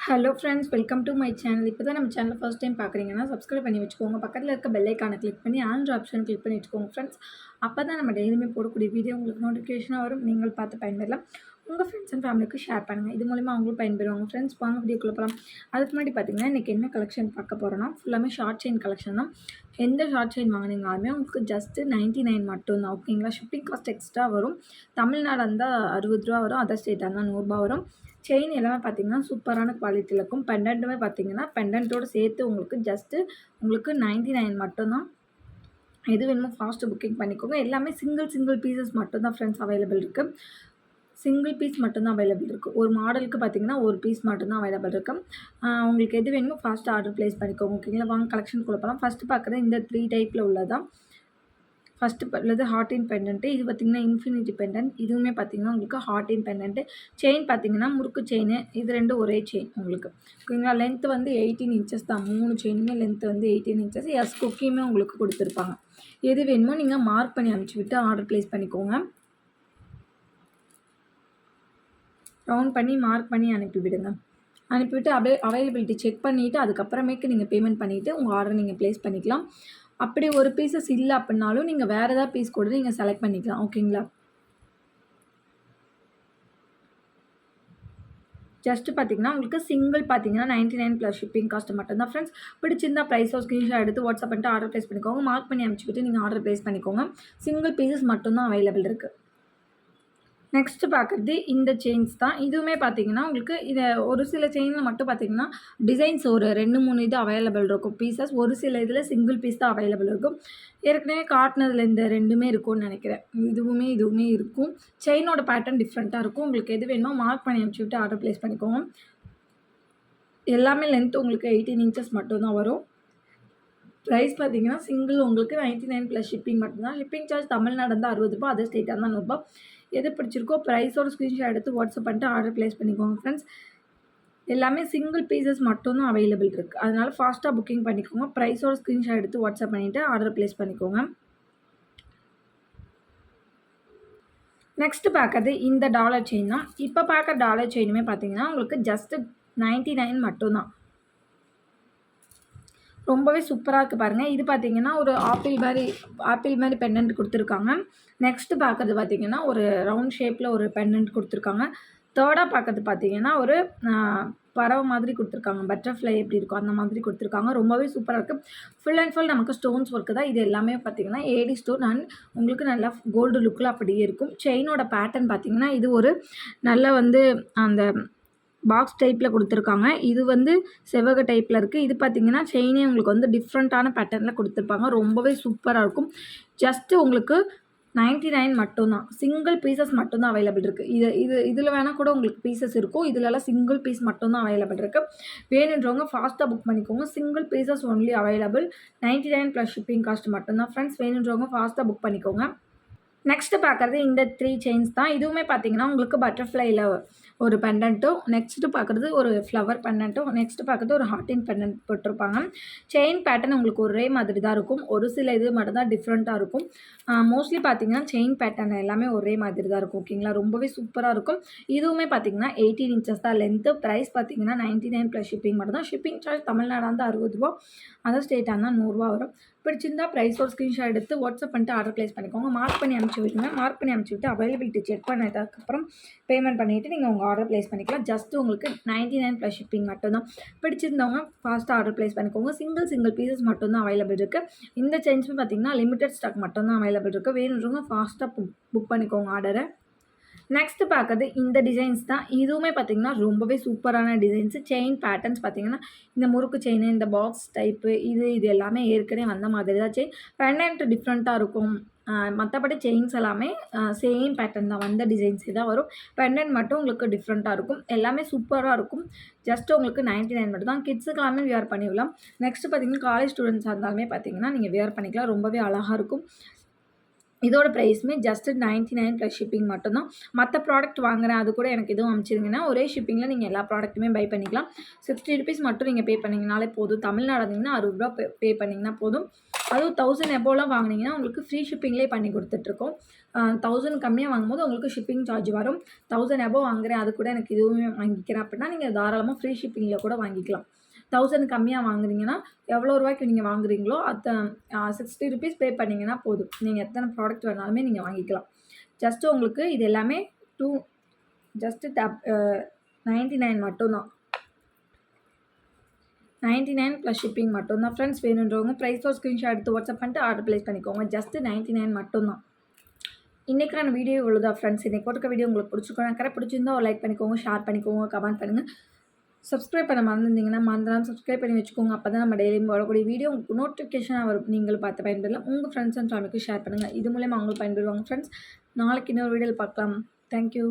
Hello friends, welcome to my channel. இப்போ தான் நம்ம சேனல் ஃபர்ஸ்ட் டைம் பார்க்குறீங்கன்னா சப்ஸ்கிரைப் பண்ணி வச்சுக்கோங்க. பக்கத்தில் இருக்க பெல் ஐக்கானை கிளிக் பண்ணி ஆல் ஆப்ஷன் கிளிக் பண்ணி வச்சுக்கோங்க ஃப்ரெண்ட்ஸ். அப்போ தான் நம்ம டெய்லியுமே போடக்கூடிய வீடியோ உங்களுக்கு நோட்டிஃபிகேஷனாக வரும். நீங்கள் பார்த்து பயன்பெறலாம். உங்கள் ஃப்ரெண்ட்ஸ் அண்ட் ஃபேமிலிக்கு ஷேர் பண்ணுங்கள். இது மூலிமா அவங்களும் பயன்பெறுவாங்க. ஃப்ரெண்ட்ஸ், வாங்க வீடியோக்குள்ள போகலாம். அதுக்கு முன்னாடி பார்த்தீங்கன்னா இன்றைக்கி என்ன கலெக்ஷன் பார்க்க போகிறோன்னா ஃபுல்லாமே ஷார்ட் செயின் கலெக்ஷன் தான். எந்த ஷார்ட் செயின் வாங்கினீங்களாலுமே உங்களுக்கு ஜஸ்ட்டு 99 மட்டும்தான். ஓகேங்களா? ஷிப்பிங் காஸ்ட் எக்ஸ்ட்ரா வரும். தமிழ்நாடு இருந்தால் 60 ரூபா வரும். அதர் ஸ்டேட்டாக இருந்தால் 100 ரூபா வரும். செயின் எல்லாமே பார்த்தீங்கன்னா சூப்பரான குவாலிட்டியில் இருக்கும். பெண்டன்ட்டுமே பார்த்தீங்கன்னா பெண்டன்ட்டோடு சேர்த்து உங்களுக்கு 99 மட்டும்தான். எது வேணுமோ ஃபாஸ்ட்டு புக்கிங் பண்ணிக்கோங்க. எல்லாமே சிங்கிள் பீசஸ் மட்டும்தான் ஃப்ரெண்ட்ஸ் அவைலபிள் இருக்குது. சிங்கிள் பீஸ் மட்டும்தான் அவைலபிள் இருக்குது. ஒரு மாடலுக்கு பார்த்தீங்கன்னா ஒரு பீஸ் மட்டும்தான் அவைலபிள் இருக்குது. உங்களுக்கு எது வேணுமோ ஃபாஸ்ட்டு ஆர்டர் ப்ளேஸ் பண்ணிக்கோங்க. ஓகேங்களா? வாங்க கலெக்ஷனுக்குள்ள போகலாம். ஃபஸ்ட்டு பார்க்குறது இந்த 3 டைப்பில் உள்ளதான். ஃபஸ்ட்டு உள்ளது ஹார்ட் இன் பெண்டன்ட்டு. இது பார்த்திங்கன்னா இன்ஃபினிட்டி பெண்டன்ட். இதுவுமே பார்த்திங்கன்னா உங்களுக்கு ஹார்ட் இன் பெண்டன்ட்டு. செயின் பார்த்திங்கன்னா முறுக்கு செயின். இது ரெண்டும் ஒரே செயின் உங்களுக்கு. ஓகேங்களா? லென்த்து வந்து 18 இன்ச்சஸ் தான். 3 செயினுமே லென்த்து வந்து 18 இன்ச்சஸ். எஸ் குக்கியுமே உங்களுக்கு கொடுத்துருப்பாங்க. எது வேணுமோ நீங்கள் மார்க் பண்ணி அனுப்பிச்சி விட்டு ஆர்டர் ப்ளேஸ் பண்ணிக்கோங்க. ரவுண்ட் பண்ணி மார்க் பண்ணி அனுப்பிவிடுங்க. அனுப்பிவிட்டு அப்படியே அவைலபிலிட்டி செக் பண்ணிவிட்டு அதுக்கப்புறமேக்கு நீங்கள் பேமெண்ட் பண்ணிவிட்டு உங்கள் ஆர்டர் நீங்கள் ப்ளேஸ் பண்ணிக்கலாம். அப்படி ஒரு பீசஸ் இல்லை அப்படின்னாலும் நீங்கள் வேறு ஏதாவது பீஸ் கூட நீங்கள் செலக்ட் பண்ணிக்கலாம். ஓகேங்களா? ஜஸ்ட்டு பார்த்தீங்கன்னா உங்களுக்கு சிங்கிள் பார்த்தீங்கன்னா 99 ப்ளஸ் ஷிப்பிங் காஸ்ட் மட்டும்தான் ஃப்ரெண்ட்ஸ். பிடிச்சிருந்தா ப்ரைஸோ ஸ்க்ரீன்ஷாட் எடுத்து வாட்ஸ்அப் பண்ணிட்டு ஆர்டர் ப்ளேஸ் பண்ணிக்கோங்க. மார்க் பண்ணி அனுப்பிச்சிட்டு நீங்கள் ஆர்டர் ப்ளேஸ் பண்ணிக்கோங்க. சிங்கிள் பீசஸ் மட்டும்தான் அவைலபிள் இருக்குது. நெக்ஸ்ட்டு பார்க்குறது இந்த செயின்ஸ் தான். இதுவுமே பார்த்தீங்கன்னா உங்களுக்கு இதை ஒரு சில செயினில் மட்டும் பார்த்தீங்கன்னா டிசைன்ஸ் ஒரு 2, 3 இது அவைலபிள் இருக்கும் பீசஸ். ஒரு சில இதில் சிங்கிள் பீஸ் தான் அவைலபிள் இருக்கும். ஏற்கனவே காட்டினதில் இந்த 2மே இருக்கும்னு நினைக்கிறேன். இதுவுமே இருக்கும். செயினோட பேட்டர்ன் டிஃப்ரெண்ட்டாக இருக்கும். உங்களுக்கு எது வேணுமோ மார்க் பண்ணி அனுப்பிச்சி விட்டு ஆர்டர் ப்ளேஸ் பண்ணிக்கோங்க. எல்லாமே லென்த் உங்களுக்கு 18 இன்ச்சஸ் மட்டும்தான் வரும். ப்ரைஸ் பார்த்தீங்கன்னா சிங்கிள் உங்களுக்கு 99 ப்ளஸ் ஷிப்பிங் மட்டும்தான். ஷிப்பிங் சார்ஜ் தமிழ்நாடு இருந்தால் 60 ரூபா, அதர் ஸ்டேட்டாக இருந்தால் 100 ரூபா. எது பிடிச்சிருக்கோ ப்ரைஸோட ஸ்க்ரீன்ஷாட் எடுத்து வாட்ஸ்அப் பண்ணிட்டு ஆர்டர் ப்ளேஸ் பண்ணிக்கோங்க ஃப்ரெண்ட்ஸ். எல்லாமே சிங்கிள் பீசஸ் மட்டும்தான் அவைலபிள் இருக்குது. அதனால் ஃபாஸ்ட்டாக புக்கிங் பண்ணிக்கோங்க. ப்ரைஸோட ஸ்க்ரீன்ஷாட் எடுத்து வாட்ஸ்அப் பண்ணிவிட்டு ஆர்டர் ப்ளேஸ் பண்ணிக்கோங்க. நெக்ஸ்ட்டு பார்க்குறது இந்த டாலர் செயின் தான். இப்போ பார்க்குற டாலர் செயினுமே பார்த்தீங்கன்னா உங்களுக்கு ஜஸ்ட்டு 99 மட்டும்தான். ரொம்பவே சூப்பராக இருக்குது பாருங்கள். இது பார்த்தீங்கன்னா ஒரு ஆப்பிள் மாதிரி பெண்டன்ட் கொடுத்துருக்காங்க. நெக்ஸ்ட்டு பார்க்குறது பார்த்தீங்கன்னா ஒரு ரவுண்ட் ஷேப்பில் ஒரு பெண்டன்ட் கொடுத்துருக்காங்க. தேர்டாக பார்க்குறது பார்த்தீங்கன்னா ஒரு பறவை மாதிரி கொடுத்துருக்காங்க. பட்டர்ஃப்ளை எப்படி இருக்கும் அந்த மாதிரி கொடுத்துருக்காங்க. ரொம்பவே சூப்பராக இருக்குது. ஃபுல் அண்ட் ஃபுல் நமக்கு ஸ்டோன்ஸ் ஒர்க்கு தான். இது எல்லாமே பார்த்தீங்கன்னா ஏடி ஸ்டோன் அண்ட் உங்களுக்கு நல்லா கோல்டு லுக்கில் அப்படியே இருக்கும். செயினோட பேட்டர்ன் பார்த்தீங்கன்னா இது ஒரு நல்ல வந்து அந்த பாக்ஸ் டைப்பில் கொடுத்துருக்காங்க. இது வந்து செவ்வக டைப்பில் இருக்குது. இது பார்த்திங்கன்னா செயினே உங்களுக்கு வந்து டிஃப்ரெண்ட்டான பேட்டர்னில் கொடுத்துருப்பாங்க. ரொம்பவே சூப்பராக இருக்கும். ஜஸ்ட்டு உங்களுக்கு 99 மட்டும்தான். சிங்கிள் பீசஸ் மட்டும்தான் அவைலபிள் இருக்குது. இதில் வேணால் கூட உங்களுக்கு பீசஸ் இருக்கும். இதிலலாம் சிங்கிள் பீஸ் மட்டும்தான் அவைலபிள் இருக்குது. வேணுன்றவங்க ஃபாஸ்ட்டாக புக் பண்ணிக்கோங்க. Single pieces only available. 99 plus shipping cost மட்டும்தான் ஃப்ரெண்ட்ஸ். வேணுன்றவங்க ஃபாஸ்ட்டாக புக் பண்ணிக்கோங்க. நெக்ஸ்ட்டு பார்க்குறது இந்த 3 செயின்ஸ் தான். இதுவுமே பார்த்தீங்கன்னா உங்களுக்கு பட்டர்ஃப்ளைல ஒரு பெண்டன்ட்டும், நெக்ஸ்ட்டு பார்க்குறது ஒரு ஃப்ளவர் பெண்டன்ட்டும், நெக்ஸ்ட்டு பார்க்குறது ஒரு ஹார்ட் இன் பெண்டன்ட் போட்டிருப்பாங்க. செயின் பேட்டர்ன் உங்களுக்கு ஒரே மாதிரி தான் இருக்கும். ஒரு சில இது மட்டும் தான் டிஃப்ரெண்ட்டாக இருக்கும். மோஸ்ட்லி பார்த்தீங்கன்னா செயின் பேட்டர்ன் எல்லாமே ஒரே மாதிரி தான் இருக்கும். ஓகேங்களா? ரொம்பவே சூப்பராக இருக்கும். இதுவுமே பார்த்தீங்கன்னா 18 இன்ச்சஸ் தான் லென்த்து. ப்ரைஸ் பார்த்தீங்கன்னா 99 ப்ளஸ் ஷிப்பிங் மட்டும் தான். ஷிப்பிங் சார்ஜ் தமிழ்நாடு இருந்தால் 60 ரூபா, அதர் ஸ்டேட்டாக இருந்தால் 100 ரூபா வரும். பிடிச்சிருந்தா ப்ரைஸோட ஸ்க்ரீன்ஷாட் எடுத்து வாட்ஸ்அப் பண்ணிட்டு ஆர்டர் ப்ளேஸ் பண்ணிக்கோங்க. மார்க் பண்ணி அனுப்பிச்சி விடுங்க. மார்க் பண்ணி அனுப்பிச்சி விட்டு அவைலபிலிட்டி செக் பண்ணதுக்கப்புறம் பேமெண்ட் பண்ணிவிட்டு நீங்கள் உங்கள் ஆர்டர் ப்ளேஸ் பண்ணிக்கலாம். ஜஸ்ட்டு உங்களுக்கு 99 ப்ளஸ் ஷிப்பிங் மட்டும்தான். பிடிச்சிருந்தவங்க ஃபாஸ்ட்டாக ஆர்டர் ப்ளேஸ் பண்ணிக்கோங்க. சிங்கிள் பீசஸ் மட்டும்தான் அவைலபிள் இருக்குது. இந்த செயின்ஸுமே பார்த்தீங்கன்னா லிமிடெட் ஸ்டாக் மட்டும்தான் அவைலபிள் இருக்குது. வேணுன்றவங்க ஃபாஸ்ட்டாக புக் பண்ணிக்கோங்க ஆர்டரை. நெக்ஸ்ட்டு பார்க்குறது இந்த டிசைன்ஸ் தான். இதுவுமே பார்த்திங்கன்னா ரொம்பவே சூப்பரான டிசைன்ஸு. செயின் பேட்டர்ன்ஸ் பார்த்திங்கன்னா இந்த முறுக்கு செயின், இந்த பாக்ஸ் டைப்பு இது எல்லாமே ஏற்கனவே வந்த மாதிரி தான் செயின். பெண்டன்ட் டிஃப்ரெண்ட்டாக இருக்கும். மற்றபடி செயின்ஸ் எல்லாமே சேம் பேட்டர்ன் தான். வந்த டிசைன்ஸே தான் வரும். பெண்டன்ட் மட்டும் உங்களுக்கு டிஃப்ரெண்ட்டாக இருக்கும். எல்லாமே சூப்பராக இருக்கும். ஜஸ்ட்டு உங்களுக்கு 99 மட்டும் தான். கிட்ஸுக்கு எல்லாமே வியர் பண்ணிவிடலாம். நெக்ஸ்ட்டு பார்த்திங்கன்னா காலேஜ் ஸ்டூடெண்ட்ஸாக இருந்தாலுமே பார்த்திங்கன்னா நீங்கள் வியர் பண்ணிக்கலாம். ரொம்பவே அழகாக இருக்கும். இதோட ப்ரைஸுமே ஜஸ்ட்டு 99 ப்ளஸ் ஷிப்பிங் மட்டும்தான். மற்ற ப்ராடக்ட் வாங்குகிறேன் அது கூட எனக்கு எதுவும் அனுப்பிச்சிருங்கன்னா ஒரே ஷிப்பிங்கில் நீங்கள் எல்லா ப்ராடக்ட்டுமே பை பண்ணிக்கலாம். 60 ருபீஸ் மட்டும் நீங்கள் பே பண்ணிங்கனாலே போதும். தமிழ்நாடு இருந்தீங்கன்னா 60 ரூபா பே பண்ணிங்கன்னா போதும். அதுவும் 1000 எபோவ்லாம் வாங்குனீங்கன்னா உங்களுக்கு ஃப்ரீ ஷிப்பிங்லேயே பண்ணி கொடுத்துட்ருக்கோம். 1000 கம்மியாக வாங்கும்போது உங்களுக்கு ஷிப்பிங் சார்ஜ் வரும். 1000 எபோவ் வாங்குறேன் அது கூட எனக்கு இதுவுமே வாங்கிக்கிறேன் அப்படின்னா நீங்கள் தாராளமாக ஃப்ரீ ஷிப்பிங்கில் கூட வாங்கிக்கலாம். 1000 கம்மியாக வாங்குறீங்கன்னா எவ்வளோ ரூபாய்க்கு நீங்கள் வாங்குறீங்களோ 60 ருபீஸ் பே பண்ணிங்கன்னா போதும். நீங்கள் எத்தனை ப்ராடக்ட் வேணாலுமே நீங்கள் வாங்கிக்கலாம். ஜஸ்ட்டு உங்களுக்கு இது எல்லாமே ஜஸ்ட்டு 99 மட்டும்தான். 99 ப்ளஸ் ஷிப்பிங் மட்டும்தான் ஃப்ரெண்ட்ஸ். வேணுன்றவங்க ப்ரைஸோட ஸ்க்ரீன்ஷாட் எடுத்து வாட்ஸ்அப் பண்ணிட்டு ஆர்டர் ப்ளேஸ் பண்ணிக்கோங்க. ஜஸ்ட்டு 99 மட்டும்தான். இன்றைக்கான வீடியோ இவ்வளோதான் ஃப்ரெண்ட்ஸ். இன்றைக்கி போட்டுக்க வீடியோ உங்களுக்கு பிடிச்சிருக்கோம். பிடிச்சிருந்தா ஒரு லைக் பண்ணிக்கோங்க, ஷேர் பண்ணிக்கோங்க, கமெண்ட் பண்ணுங்கள். சப்ஸ்கிரைப் பண்ண மறந்துருந்தீங்கன்னா மறந்துடாமல் சப்ஸ்கிரைப் பண்ணி வச்சுக்கோங்க. அப்போ தான் நம்ம டெய்லியும் வரக்கூடிய வீடியோ உங்களுக்கு நோட்டிஃபிகேஷனாக வரும். நீங்களும் பார்த்து பயன்பெறலாம். உங்கள் ஃப்ரெண்ட்ஸ் அண்ட் ஃபேமிலிக்கு ஷேர் பண்ணுங்கள். இது மூலமாக அவங்களும் பயன்பெறுவாங்க ஃப்ரெண்ட்ஸ். நாளைக்கு இன்னொரு வீடியோவில் பார்க்கலாம். தேங்க்யூ.